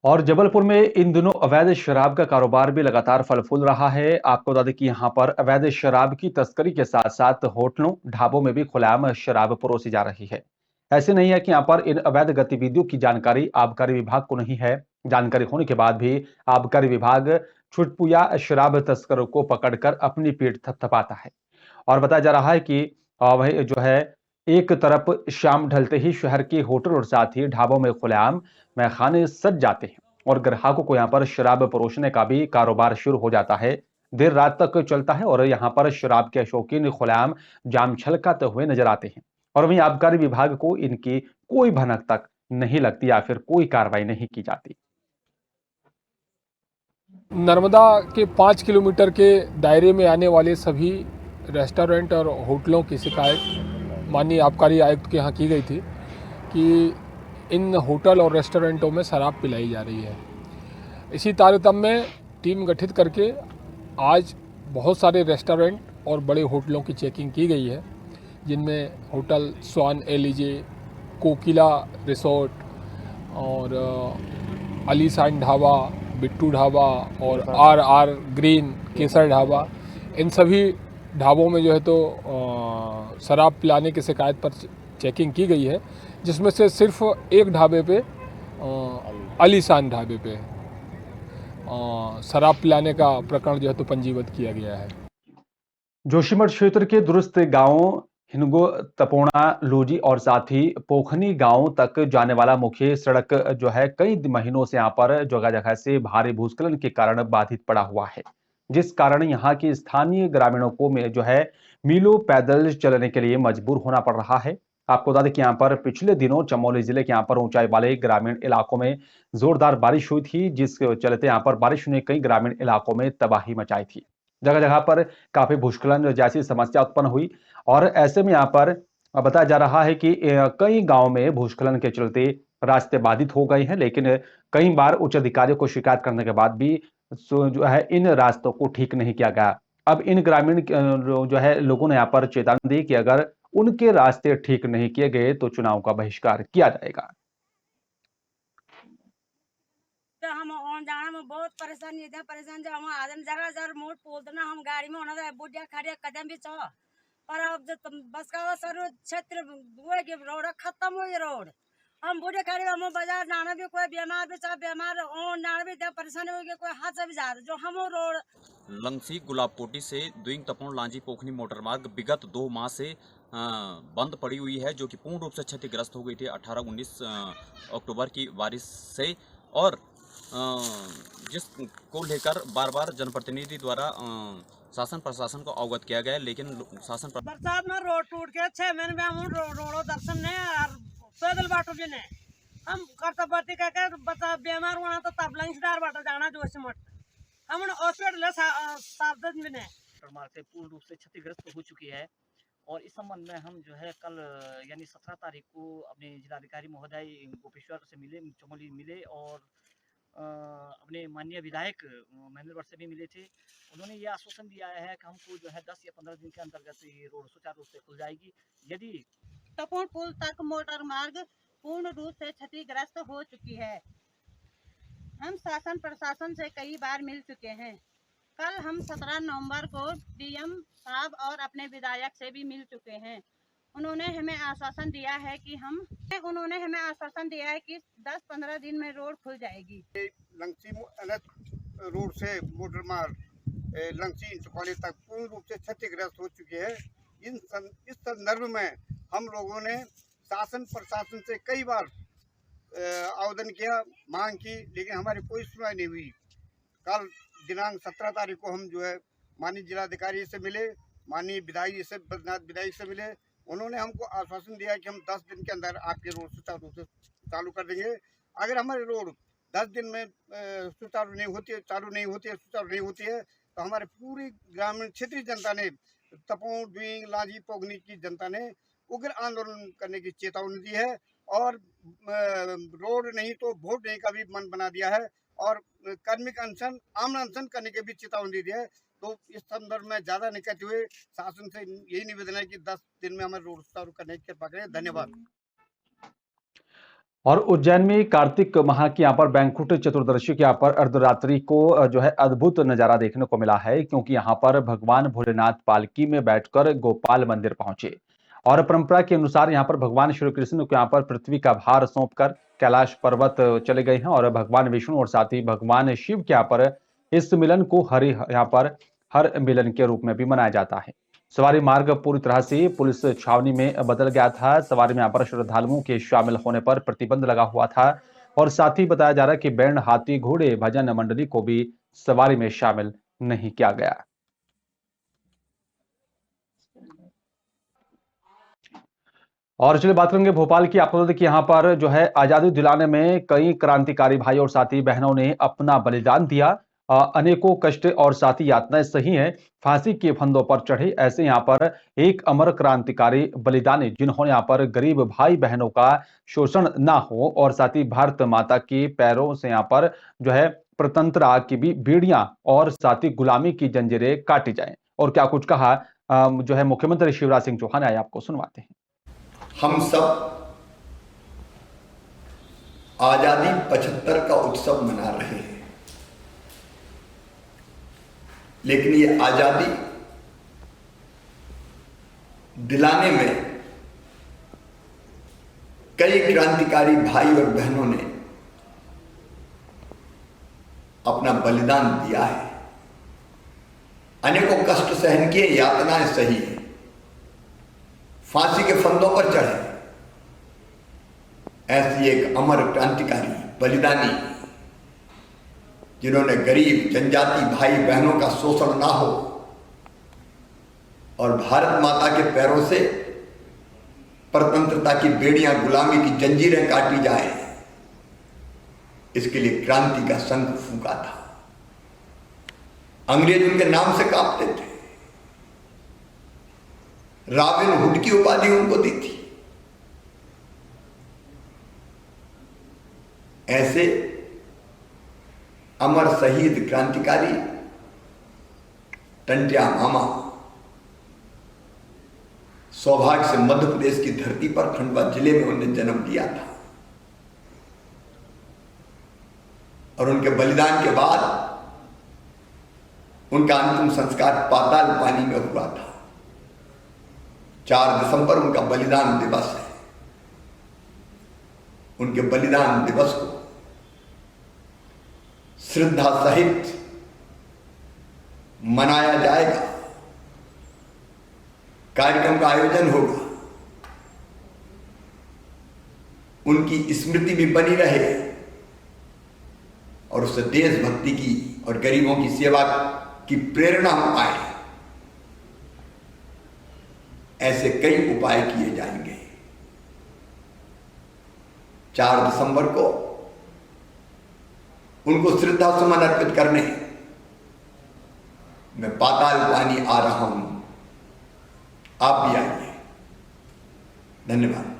और जबलपुर में इन दिनों अवैध शराब का कारोबार भी लगातार फल फूल रहा है। आपको बता दें कि यहां पर अवैध शराब की तस्करी के साथ साथ होटलों, ढाबों में भी खुलेआम शराब परोसी जा रही है। ऐसे नहीं है कि यहां पर इन अवैध गतिविधियों की जानकारी आबकारी विभाग को नहीं है। जानकारी होने के बाद भी आबकारी विभाग छुटपुया शराब तस्करों को पकड़कर अपनी पीठ थपथपाता है। और बताया जा रहा है कि वही जो है, एक तरफ शाम ढलते ही शहर के होटल और साथ ही ढाबों में खुलेआम मैखाने सज जाते हैं और ग्राहकों को यहां पर शराब परोसने का भी कारोबार शुरू हो जाता है। देर रात तक चलता है और यहां पर शराब के शौकीन खुलेआम जाम छलकाते हुए नजर आते हैं। और वहीं आबकारी विभाग को इनकी कोई भनक तक नहीं लगती या फिर कोई कार्रवाई नहीं की जाती। नर्मदा के 5 किलोमीटर के दायरे में आने वाले सभी रेस्टोरेंट और होटलों की शिकायत माननीय आबकारी आयुक्त के यहाँ की गई थी कि इन होटल और रेस्टोरेंटों में शराब पिलाई जा रही है। इसी तारतम्य में टीम गठित करके आज बहुत सारे रेस्टोरेंट और बड़े होटलों की चेकिंग की गई है, जिनमें होटल स्वान एलिजे, कोकिला रिसोर्ट और आलीशान ढाबा, बिट्टू ढाबा और आर ग्रीन केसर ढाबा, इन सभी ढाबों में जो है तो शराब पिलाने की शिकायत पर चेकिंग की गई है, जिसमें से सिर्फ एक ढाबे पे आलीशान ढाबे पे शराब पिलाने का प्रकरण जो है तो पंजीबद्ध किया गया है। जोशीमठ क्षेत्र के दुरुस्त गांवों हिनगो, तपोणा, लूजी और साथ ही पोखनी गांव तक जाने वाला मुख्य सड़क जो है कई महीनों से यहां पर जगह जगह से भारी भूस्खलन के कारण बाधित पड़ा हुआ है, जिस कारण यहां के स्थानीय ग्रामीणों को में जो है मीलों पैदल चलने के लिए मजबूर होना पड़ रहा है। आपको बता दें कि यहां पर पिछले दिनों चमोली जिले के यहां पर ऊंचाई वाले ग्रामीण इलाकों में जोरदार बारिश हुई थी, जिसके चलते यहां पर बारिश ने कई ग्रामीण इलाकों में तबाही मचाई थी। जगह जगह पर काफी भूस्खलन जैसी समस्या उत्पन्न हुई और ऐसे में यहां पर बताया जा रहा है कि कई गांव में भूस्खलन के चलते रास्ते बाधित हो गए हैं, लेकिन कई बार उच्च अधिकारियों को शिकायत करने के बाद भी जो है इन रास्तों को ठीक नहीं किया गया। अब इन ग्रामीण जो है लोगों ने यहाँ पर चेतावनी दी कि अगर उनके रास्ते ठीक नहीं किए गए तो चुनाव का बहिष्कार किया जाएगा। हम ऑन जाने में बहुत परेशानी है, परेशान जब हम आदम जगह जर मोड़ पोलते ना हम गाड़ी में होना बुढ़िया खड़े कदम भी चो पर अब जब बस का सर क्षेत्र वो के रोड खत्म हो रोड हम बूढ़े खड़े हम बाजार जाना भी कोई बीमार भी चाहे बीमार ऑन जाना भी परेशानी हो गई, कोई हाथ से भी जा रहा जो हम रोड लंगसी गुलाबकोटी से दुईंग तपोण लांजी पोखनी मोटर मार्ग विगत 2 माह से बंद पड़ी हुई है, जो कि पूर्ण रूप से क्षतिग्रस्त हो गई थी 18-19 अक्टूबर की बारिश से, और जिसको लेकर बार बार जनप्रतिनिधि द्वारा शासन प्रशासन को अवगत किया गया, लेकिन शासन बरसात में रोड टूट के 6 महीने में हम रोडो दर्शन नहीं और पैदल बाटो भी नहीं हम कर्तव्य कहकर बता बीमार होना तो तब लंचदार बाटो जाना जोशीमठ हम हॉस्पिटल सावधान भी नहीं मार्ग से पूर्ण रूप से क्षतिग्रस्त हो चुकी है। और इस संबंध में हम जो है कल यानी 17 तारीख को अपने जिलाधिकारी महोदय गोपेश्वर से मिले, चमोली मिले और अपने माननीय विधायक महेंद्र भट्ट से भी मिले थे। उन्होंने ये आश्वासन दिया है कि हमको जो है 10 या 15 दिन के अंतर्गत ये रोड सुचारू रूप से खुल जाएगी। यदि तपोण पुल तक मोटर मार्ग पूर्ण रूप से क्षतिग्रस्त हो चुकी है। हम शासन प्रशासन से कई बार मिल चुके हैं। कल हम 17 नवंबर को डीएम साहब और अपने विधायक से भी मिल चुके हैं। उन्होंने हमें आश्वासन दिया है कि 10-15 दिन में रोड खुल जाएगी। लंगसी रोड से मोटर मार्ग लंगसी इंचपाली तक पूर्ण रूप से क्षतिग्रस्त हो चुके हैं। इस संदर्भ में हम लोगों ने शासन प्रशासन से कई बार आवेदन किया, मांग की, लेकिन हमारी कोई सुनवाई नहीं हुई। कल दिनांक 17 तारीख को हम जो है माननीय जिलाधिकारी से मिले, माननीय विधायक से मिले। उन्होंने हमको आश्वासन दिया कि हम 10 दिन के अंदर आपके रोड सुचारू रूप से चालू कर देंगे। अगर हमारे रोड 10 दिन में सुचारू नहीं होती है तो हमारे पूरी ग्रामीण क्षेत्रीय जनता ने, तपों, द्वींग, लांजी, पोगनी की जनता ने उग्र आंदोलन करने की चेतावनी दी है और रोड नहीं तो वोट नहीं का भी मन बना दिया है और कार्मिक अनशन, आमरण अनशन करने की भी चेतावनी दी है। तो इस संदर्भ में ज़्यादा नहीं कहते हुए शासन से यही निवेदन है कि 10 दिन में हमें रोड सुचारू करने की कृपा करें। धन्यवाद। और उज्जैन में कार्तिक माह की यहाँ पर बैंकुट चतुर्दशी के यहाँ पर अर्धरात्रि को जो है अद्भुत नजारा देखने को मिला है, क्योंकि यहाँ पर भगवान भोलेनाथ पालकी में बैठकर गोपाल मंदिर पहुंचे और परंपरा के अनुसार यहाँ पर भगवान श्री कृष्ण को यहाँ पर पृथ्वी का भार सौंपकर कैलाश पर्वत चले गए हैं और भगवान विष्णु और साथ ही भगवान शिव के यहाँ पर इस मिलन को हर मिलन के रूप में भी मनाया जाता है। सवारी मार्ग पूरी तरह से पुलिस छावनी में बदल गया था। सवारी में यहाँ पर श्रद्धालुओं के शामिल होने पर प्रतिबंध लगा हुआ था और साथ ही बताया जा रहा है कि बैंड, हाथी, घोड़े, भजन मंडली को भी सवारी में शामिल नहीं किया गया। और चलिए बात करेंगे भोपाल की। आपको बता दें कि यहाँ पर जो है आजादी दिलाने में कई क्रांतिकारी भाई और साथी बहनों ने अपना बलिदान दिया। अनेकों कष्ट और साथ ही यातनाएं सही हैं, फांसी के फंदों पर चढ़े। ऐसे यहाँ पर एक अमर क्रांतिकारी बलिदानी जिन्होंने यहाँ पर गरीब भाई बहनों का शोषण ना हो और साथ ही भारत माता के पैरों से यहाँ पर जो है प्रतंत्रता की भी बेड़ियां और साथ ही गुलामी की जंजीरें काटी जाएं। और क्या कुछ कहा जो है मुख्यमंत्री शिवराज सिंह चौहान, आए आपको सुनवाते हैं। हम सब आजादी 75 का उत्सव मना रहे हैं, लेकिन ये आजादी दिलाने में कई क्रांतिकारी भाई और बहनों ने अपना बलिदान दिया है, अनेकों कष्ट सहन किए, यातनाएं सही है, फांसी के फंदों पर चढ़े। ऐसी एक अमर क्रांतिकारी बलिदानी जिन्होंने गरीब जनजाति भाई बहनों का शोषण ना हो और भारत माता के पैरों से परतंत्रता की बेड़ियां, गुलामी की जंजीरें काटी जाए, इसके लिए क्रांति का शंख फूंका था। अंग्रेज उनके नाम से कांपते थे, रॉबिन हुड की उपाधि उनको दी थी। ऐसे अमर शहीद क्रांतिकारी टंट्या मामा सौभाग्य से मध्य प्रदेश की धरती पर खंडवा जिले में उन्होंने जन्म लिया था और उनके बलिदान के बाद उनका अंतिम संस्कार पाताल पानी में हुआ था। 4 दिसंबर उनका बलिदान दिवस है। उनके बलिदान दिवस को श्रद्धा सहित मनाया जाएगा, कार्यक्रम का आयोजन होगा, उनकी स्मृति भी बनी रहे और उससे देशभक्ति की और गरीबों की सेवा की प्रेरणा हम पाए। ऐसे कई उपाय किए जाएंगे। 4 दिसंबर को उनको श्रद्धा सुमन अर्पित करने मैं पाताल पानी आ रहा हूं, आप भी आइए। धन्यवाद।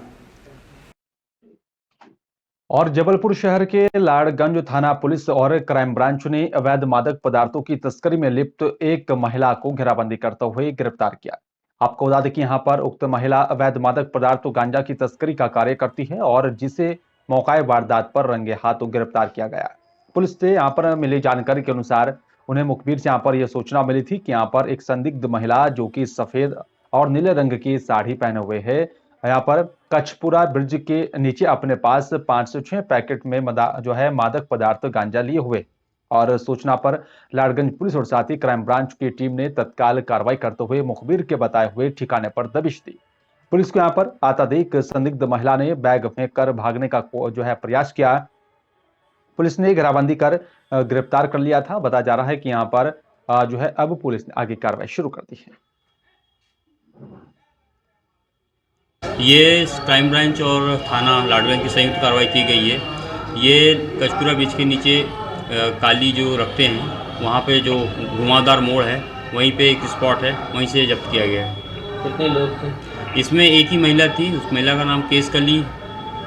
और जबलपुर शहर के लाड़गंज थाना पुलिस और क्राइम ब्रांच ने अवैध मादक पदार्थों की तस्करी में लिप्त एक महिला को घेराबंदी करते हुए गिरफ्तार किया। आपको बता दें कि यहाँ पर उक्त महिला अवैध मादक पदार्थों गांजा की तस्करी का कार्य करती है और जिसे मौके वारदात पर रंगे हाथों गिरफ्तार किया गया। पुलिस से यहाँ पर मिली जानकारी के अनुसार उन्हें मुखबिर से यहाँ पर यह सूचना मिली थी कि यहाँ पर एक संदिग्ध महिला जो कि सफेद और नीले रंग की साड़ी पहने हुए है, यहाँ पर कच्छपुरा ब्रिज के नीचे अपने पास 5 से 6 पैकेट में जो है मादक पदार्थ गांजा लिए हुए और सूचना पर लाड़गंज पुलिस और साथ ही क्राइम ब्रांच की टीम ने तत्काल कार्रवाई करते हुए मुखबिर के बताए हुए ठिकाने पर दबिश दी। पुलिस को यहाँ पर आता देख संदिग्ध महिला ने बैग फेंक कर भागने का जो है प्रयास किया। पुलिस ने घेराबंदी कर गिरफ्तार कर लिया था। बताया जा रहा है कि यहाँ पर जो है अब पुलिस ने आगे कार्रवाई शुरू कर दी है। ये क्राइम ब्रांच और थाना लाडगंज की संयुक्त कार्रवाई की गई है। ये कचपुरा बीच के नीचे काली जो रखते हैं वहाँ पे जो घुमावदार मोड़ है वहीं पे एक स्पॉट है, वहीं से जब्त किया गया है। कितने लोग थे? इसमें एक ही महिला थी, उस महिला का नाम केसकली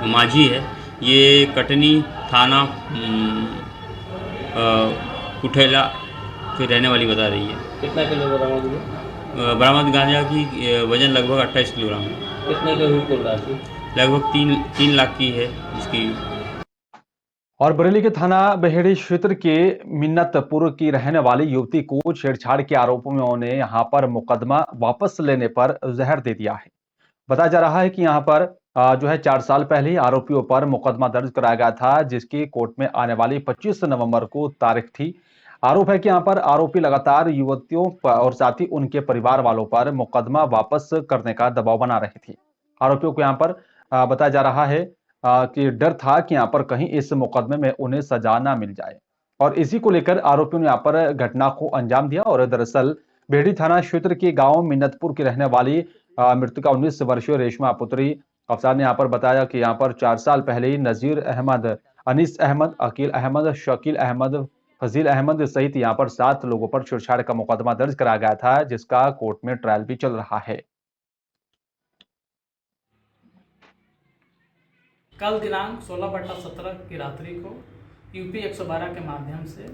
माझी है। ये कटनी थाना कुठेला की रहने वाली बता रही है। कितना किलो बरामद हुआ? बरामद गांजा की वजन लगभग 28 किलोग्राम है। कितने की हुई कुल राशि? लगभग 3 लाख की है जिसकी। और बरेली के थाना बहेड़ी क्षेत्र के मिन्नतपुर की रहने वाली युवती को छेड़छाड़ के आरोपों में उन्हें यहां पर मुकदमा वापस लेने पर जहर दे दिया है। बताया जा रहा है कि यहां पर जो है 4 साल पहले आरोपियों पर मुकदमा दर्ज कराया गया था, जिसकी कोर्ट में आने वाली 25 नवंबर को तारीख थी। आरोप है कि यहां पर आरोपी लगातार युवतियों और साथ ही उनके परिवार वालों पर मुकदमा वापस करने का दबाव बना रहे थे। आरोपियों को यहां पर बताया जा रहा है कि डर था कि यहां पर कहीं इस मुकदमे में उन्हें सजा ना मिल जाए, और इसी को लेकर आरोपियों ने यहां पर घटना को अंजाम दिया। और दरअसल बेहड़ी थाना क्षेत्र के गांव मिन्नतपुर की रहने वाली मृतका 19 वर्षीय रेशमा पुत्री अफसार ने यहां पर बताया कि यहां पर 4 साल पहले ही नजीर अहमद, अनीस अहमद, अकील अहमद, शकील अहमद, फजील अहमद सहित यहां पर 7 लोगों पर छेड़छाड़ का मुकदमा दर्ज कराया गया था, जिसका कोर्ट में ट्रायल भी चल रहा है। कल दिनांक 16/17 की रात्रि को यूपी 112 के माध्यम से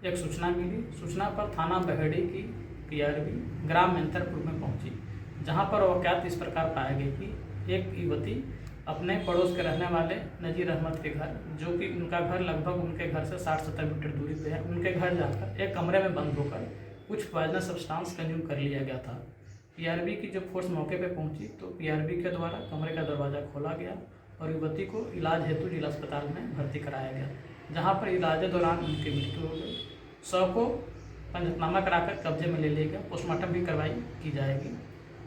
एक सूचना मिली। सूचना पर थाना बहेड़ी की पीआरबी ग्राम मेंथरपुर में पहुंची, जहां पर वाकयात इस प्रकार पाए गए कि एक युवती अपने पड़ोस के रहने वाले नजीर अहमद के घर, जो कि उनका घर लगभग उनके घर से 60-70 मीटर दूरी पे है, उनके घर जाकर एक कमरे में बंद होकर कुछ पॉइजनस सब्सटेंस कंज्यूम कर लिया गया था। पीआरबी की जब फोर्स मौके पे पहुंची तो पीआरबी के द्वारा कमरे का दरवाज़ा खोला गया और युवती को इलाज हेतु जिला अस्पताल में भर्ती कराया गया, जहां पर इलाज के दौरान उनकी मृत्यु हो गई। शव को पंचनामा कराकर कब्जे में ले लिया गया, पोस्टमार्टम भी कार्रवाई की जाएगी।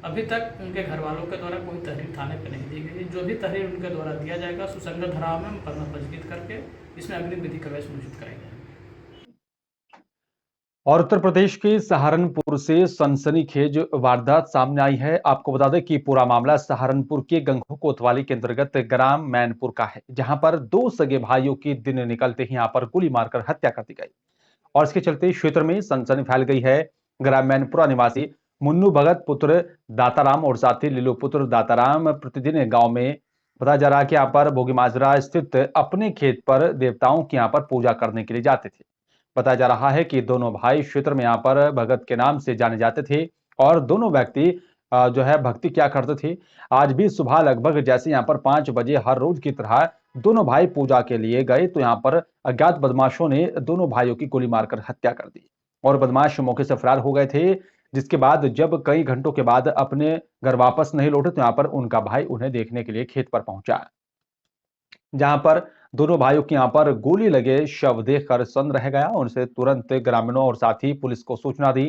अभी तक उनके घर वालों के द्वारा कोई तहरीर थाने पर नहीं दी गई। जो भी तहरीर उनके द्वारा दिया जाएगा सुसंगत धाराओं में मुकदमा पंजीकृत करके इसमें अग्रिम विधि कार्रवाई सुनिश्चित कराई जाएगी। और उत्तर प्रदेश के सहारनपुर से सनसनीखेज वारदात सामने आई है। आपको बता दें कि पूरा मामला सहारनपुर के गंगो कोतवाली के अंतर्गत ग्राम मैनपुर का है, जहां पर 2 सगे भाइयों की दिन निकलते ही यहां पर गोली मारकर हत्या कर दी गई, और इसके चलते क्षेत्र में सनसनी फैल गई है। ग्राम मैनपुरा निवासी मुन्नू भगत पुत्र दाताराम और साथी लीलू पुत्र दाताराम प्रतिदिन गांव में बताया जा रहा है कि यहाँ पर भोगीमाजरा स्थित अपने खेत पर देवताओं की यहाँ पर पूजा करने के लिए जाते थे। बताया जा रहा है कि दोनों भाई क्षेत्र में यहाँ पर भगत के नाम से जाने जाते थे और दोनों व्यक्ति जो है भक्ति क्या करते थे। आज भी सुबह लगभग जैसे यहाँ पर 5 बजे हर रोज की तरह दोनों भाई पूजा के लिए गए तो यहाँ पर अज्ञात बदमाशों ने दोनों भाइयों की गोली मारकर हत्या कर दी और बदमाश मौके से फरार हो गए थे। जिसके बाद जब कई घंटों के बाद अपने घर वापस नहीं लौटे तो यहाँ पर उनका भाई उन्हें देखने के लिए खेत पर पहुंचा, जहां पर दोनों भाइयों की यहाँ पर गोली लगे शव देखकर सन्न रह गया। उनसे तुरंत ग्रामीणों और साथ ही पुलिस को सूचना दी।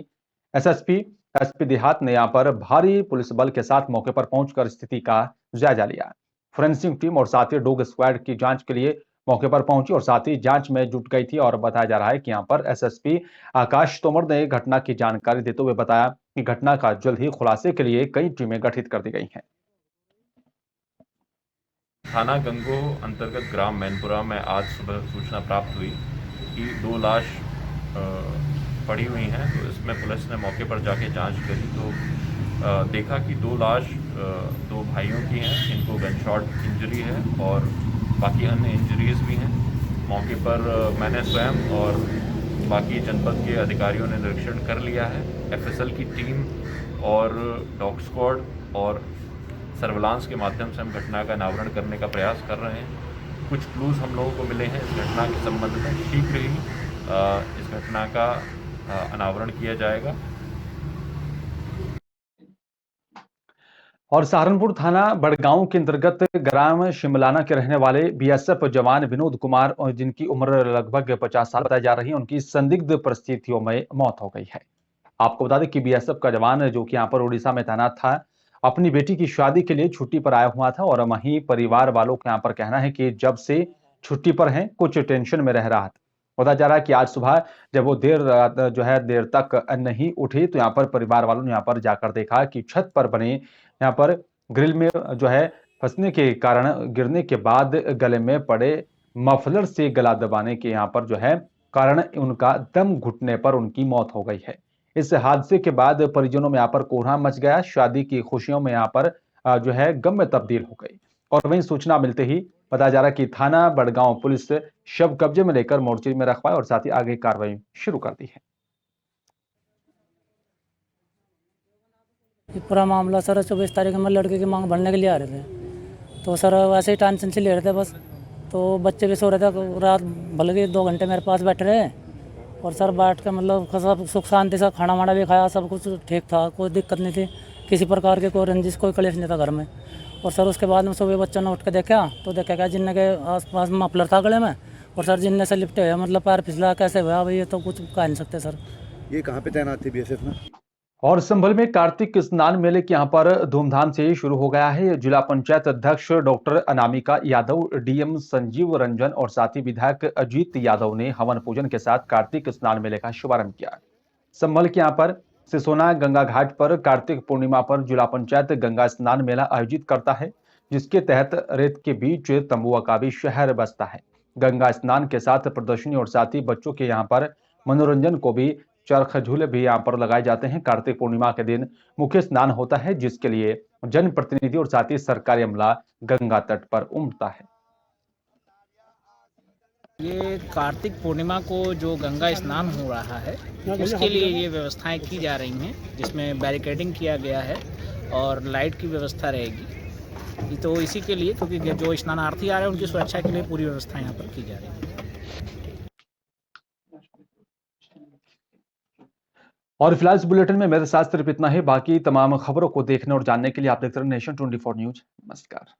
एसपी देहात ने यहाँ पर भारी पुलिस बल के साथ मौके पर पहुंचकर स्थिति का जायजा लिया। फोरेंसिक टीम और साथ ही डॉग स्क्वाड की जांच के लिए मौके पर पहुंची और साथ ही जांच में जुट गई थी। और बताया जा रहा है कि यहाँ पर एसएसपी आकाश तोमर ने घटना की जानकारी देते हुए बताया कि घटना का जल्द ही खुलासे के लिए कई टीमें गठित कर दी गई हैं। थाना गंगो अंतर्गत ग्राम मैनपुरा में आज सुबह सूचना प्राप्त हुई कि 2 लाश पड़ी हुई हैं। तो इसमें पुलिस ने मौके पर जाके जांच करी तो देखा कि 2 लाश 2 भाइयों की हैं, इनको गनशॉट इंजरी है और बाकी अन्य इंजरीज भी हैं। मौके पर मैंने स्वयं और बाकी जनपद के अधिकारियों ने निरीक्षण कर लिया है। एफएसएल की टीम और डॉग स्क्वाड और सर्विलांस के माध्यम से हम घटना का अनावरण करने का प्रयास कर रहे हैं। कुछ क्लूज हम लोगों को मिले हैं इस घटना के संबंध में। शीघ्र ही इस घटना का अनावरण किया जाएगा। और सहारनपुर थाना बड़गांव के अंतर्गत ग्राम शिमलाना के रहने वाले बीएसएफ जवान विनोद कुमार, जिनकी उम्र लगभग 50 साल बताई जा रही है, उनकी संदिग्ध परिस्थितियों में मौत हो गई है। आपको बता दें कि बीएसएफ का जवान जो कि यहाँ पर उड़ीसा में तैनात था, अपनी बेटी की शादी के लिए छुट्टी पर आया हुआ था और वहीं परिवार वालों का यहाँ पर कहना है कि जब से छुट्टी पर हैं, कुछ टेंशन में रह रहा था। बताया जा रहा है कि आज सुबह जब वो देर तक नहीं उठी तो यहाँ पर परिवार वालों ने यहाँ पर जाकर देखा कि छत पर बने यहाँ पर ग्रिल में फंसने के कारण गिरने के बाद गले में पड़े मफलर से गला दबाने के यहाँ पर कारण उनका दम घुटने पर उनकी मौत हो गई है। इस हादसे के बाद परिजनों में यहाँ पर कोहराम मच गया। शादी की खुशियों में यहाँ पर गम में तब्दील हो गई। और वहीं सूचना मिलते ही बताया जा रहा है कि थाना बड़गांव पुलिस शव कब्जे में लेकर मोर्चे में रखवाया और साथ ही आगे कार्रवाई शुरू कर दी है। ये पूरा मामला सर 24 तारीख में लड़के की मांग भरने के लिए आ रहे थे, तो सर वैसे ही टेंशन से ले रहे थे बस। तो बच्चे भी सो रहे थे, रात भले के 2 घंटे मेरे पास बैठ रहे और सर बैठ के मतलब सब सुख शांति से खाना वाना भी खाया, सब कुछ ठीक था, कोई दिक्कत नहीं थी, किसी प्रकार के कोई रंजिश कोई कलेश नहीं था घर में। और सर उसके बाद में सुबह बच्चों ने उठ के देखा तो देखा क्या जिन्ने के आसपास मफलर था गले में और सर जिन्ने से लिपटे हुए मतलब पैर फिसला कैसे हुआ भाई ये तो कुछ कह नहीं सकते सर। ये कहाँ पे तैनात थी बीएसएफ में? और संभल में कार्तिक स्नान मेले के यहाँ पर धूमधाम से शुरू हो गया है। जिला पंचायत अध्यक्ष डॉक्टर अनामिका यादव, डीएम संजीव रंजन और साथ ही विधायक अजीत यादव ने हवन पूजन के साथ कार्तिक स्नान मेले का शुभारंभ किया। संभल के यहाँ पर सिसोना गंगा घाट पर कार्तिक पूर्णिमा पर जिला पंचायत गंगा स्नान मेला आयोजित करता है, जिसके तहत रेत के बीच तंबुआ का भी शहर बसता है। गंगा स्नान के साथ प्रदर्शनी और साथ ही बच्चों के यहाँ पर मनोरंजन को भी चरख झूले भी यहाँ पर लगाए जाते हैं। कार्तिक पूर्णिमा के दिन मुख्य स्नान होता है, जिसके लिए जनप्रतिनिधि और साथ ही सरकारी अमला गंगा तट पर उमड़ता है। ये कार्तिक पूर्णिमा को जो गंगा स्नान हो रहा है उसके लिए ये व्यवस्थाएं की जा रही हैं, जिसमें बैरिकेडिंग किया गया है और लाइट की व्यवस्था रहेगी। तो इसी के लिए, क्योंकि जो स्नानार्थी आ रहे हैं उनकी सुरक्षा के लिए पूरी व्यवस्था यहाँ पर की जा रही है। और फिलहाल इस बुलेटिन में मेरे साथ सिर्फ इतना ही। बाकी तमाम खबरों को देखने और जानने के लिए आप देखते रहिए नेशन 24 न्यूज। नमस्कार।